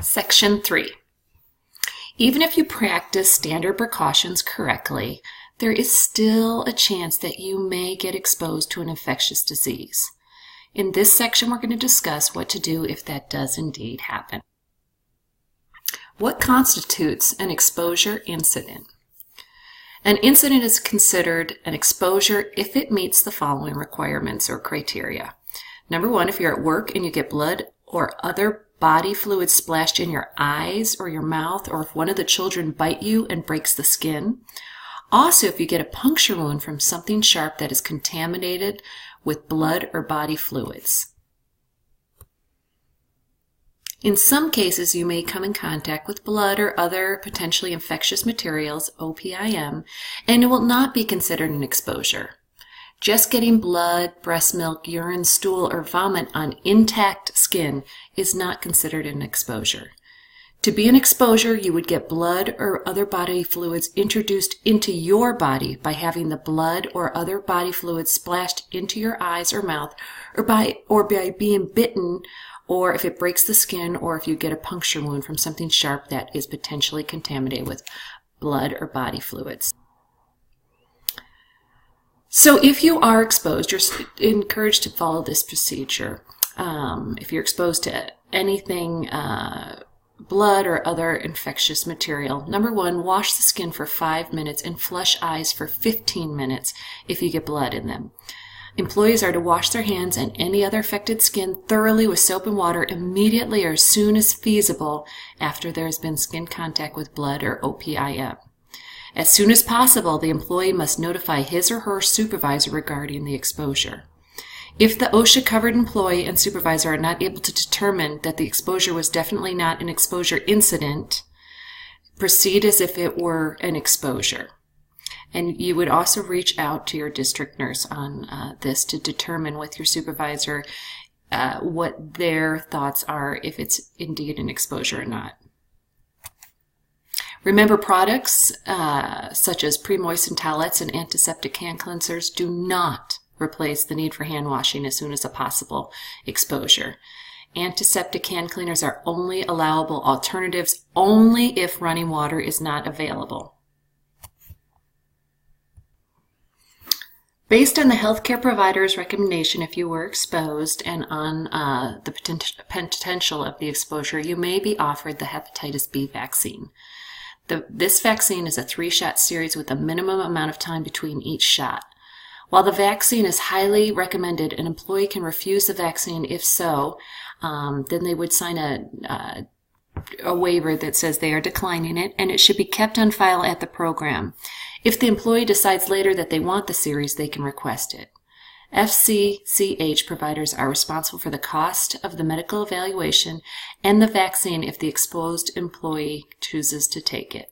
Section 3. Even if you practice standard precautions correctly, there is still a chance that you may get exposed to an infectious disease. In this section, we're going to discuss what to do if that does indeed happen. What constitutes an exposure incident? An incident is considered an exposure if it meets the following requirements or criteria. Number one, if you're at work and you get blood or other body fluid splashed in your eyes or your mouth, or if one of the children bite you and breaks the skin. Also, if you get a puncture wound from something sharp that is contaminated with blood or body fluids. In some cases, you may come in contact with blood or other potentially infectious materials, OPIM, and it will not be considered an exposure. Just getting blood, breast milk, urine, stool, or vomit on intact skin is not considered an exposure. To be an exposure, you would get blood or other body fluids introduced into your body by having the blood or other body fluids splashed into your eyes or mouth, or by being bitten, or if it breaks the skin, or if you get a puncture wound from something sharp that is potentially contaminated with blood or body fluids. So if you are exposed, you're encouraged to follow this procedure. If you're exposed to anything, blood or other infectious material, number one, wash the skin for 5 minutes and flush eyes for 15 minutes if you get blood in them. Employees are to wash their hands and any other affected skin thoroughly with soap and water immediately or as soon as feasible after there has been skin contact with blood or OPIM. As soon as possible, the employee must notify his or her supervisor regarding the exposure. If the OSHA-covered employee and supervisor are not able to determine that the exposure was definitely not an exposure incident, proceed as if it were an exposure. And you would also reach out to your district nurse on this to determine with your supervisor what their thoughts are if it's indeed an exposure or not. Remember, products such as pre-moistened towelettes and antiseptic hand cleansers do not replace the need for hand washing as soon as a possible exposure. Antiseptic hand cleaners are only allowable alternatives only if running water is not available. Based on the healthcare provider's recommendation, if you were exposed and on the potential of the exposure, you may be offered the hepatitis B vaccine. This vaccine is a 3-shot series with a minimum amount of time between each shot. While the vaccine is highly recommended, an employee can refuse the vaccine. If so, then they would sign a waiver that says they are declining it, and it should be kept on file at the program. If the employee decides later that they want the series, they can request it. FCCH providers are responsible for the cost of the medical evaluation and the vaccine if the exposed employee chooses to take it.